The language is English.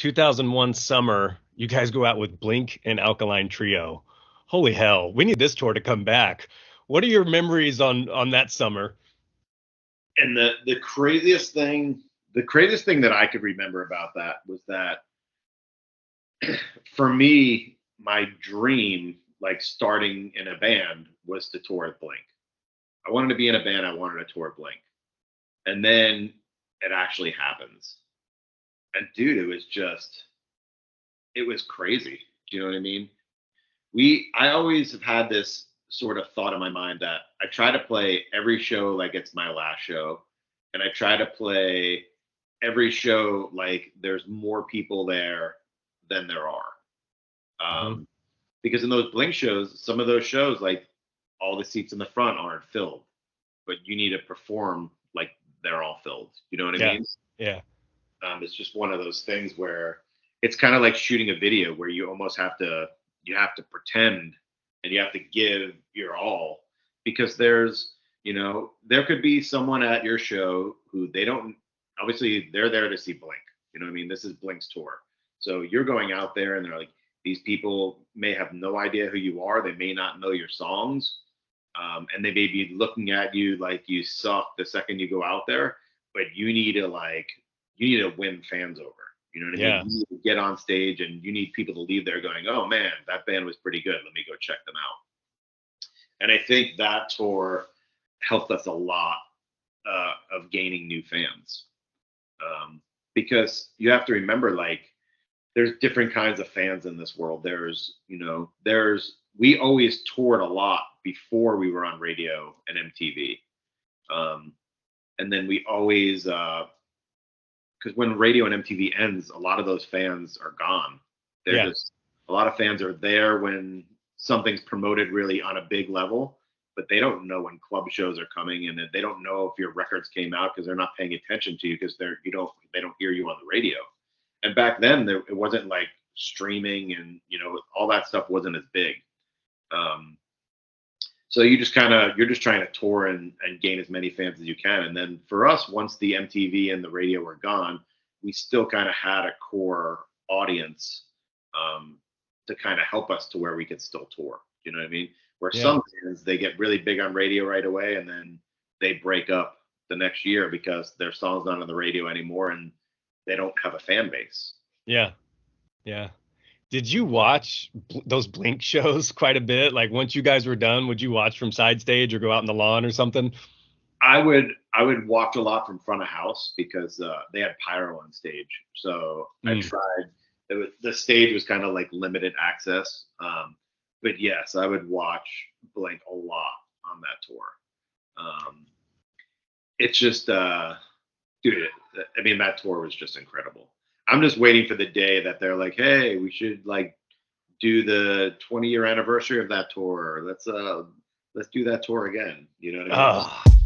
2001 summer, you guys go out with Blink and Alkaline Trio. Holy hell, we need this tour to come back. What are your memories on that summer? And the craziest thing that I could remember about that was that for me, my dream, like starting in a band, was to tour with Blink. I wanted to be in a band. I wanted to tour with Blink, and then it actually happens. And dude, it was crazy. Do you know what I mean? I always have had this sort of thought in my mind that I try to play every show like it's my last show, and I try to play every show like there's more people there than there are. Mhm. Because in those Blink shows, some of those shows, like all the seats in the front aren't filled, but you need to perform like they're all filled. You know what I Yeah, mean? yeah, It's just one of those things where it's kind of like shooting a video where you have to pretend and you have to give your all, because there could be someone at your show who they don't, obviously they're there to see Blink. You know what I mean? This is Blink's tour. So you're going out there and they're like, these people may have no idea who you are. They may not know your songs. And they may be looking at you like you suck the second you go out there, but you need to win fans over. You know what I mean? yeah, You need to get on stage and you need people to leave there going, oh man, that band was pretty good. Let me go check them out. And I think that tour helped us a lot of gaining new fans. Because you have to remember, like, there's different kinds of fans in this world. We always toured a lot before we were on radio and MTV. Um, and then we always, because when radio and MTV ends, a lot of those fans are gone. They're yeah, just A lot of fans are there when something's promoted really on a big level, but they don't know when club shows are coming, and they don't know if your records came out because they're not paying attention to you because they don't hear you on the radio. And back then, it wasn't like streaming and all that stuff wasn't as big. Um, so you're just trying to tour and gain as many fans as you can. And then for us, once the MTV and the radio were gone, we still kind of had a core audience, um, to kind of help us to where we could still tour. You know what I mean? Where yeah. some bands, they get really big on radio right away and then they break up the next year because their song's not on the radio anymore and they don't have a fan base. Yeah, yeah. Did you watch those Blink shows quite a bit? Like once you guys were done, would you watch from side stage or go out in the lawn or something? I would watch a lot from front of house because they had pyro on stage. So I Mm. tried. The stage was kind of like limited access. But yes, I would watch Blink a lot on that tour. Um, it's just, dude. I mean, that tour was just incredible. I'm just waiting for the day that they're like, hey, we should like do the 20-year anniversary of that tour. Let's do that tour again. You know what I mean? Oh,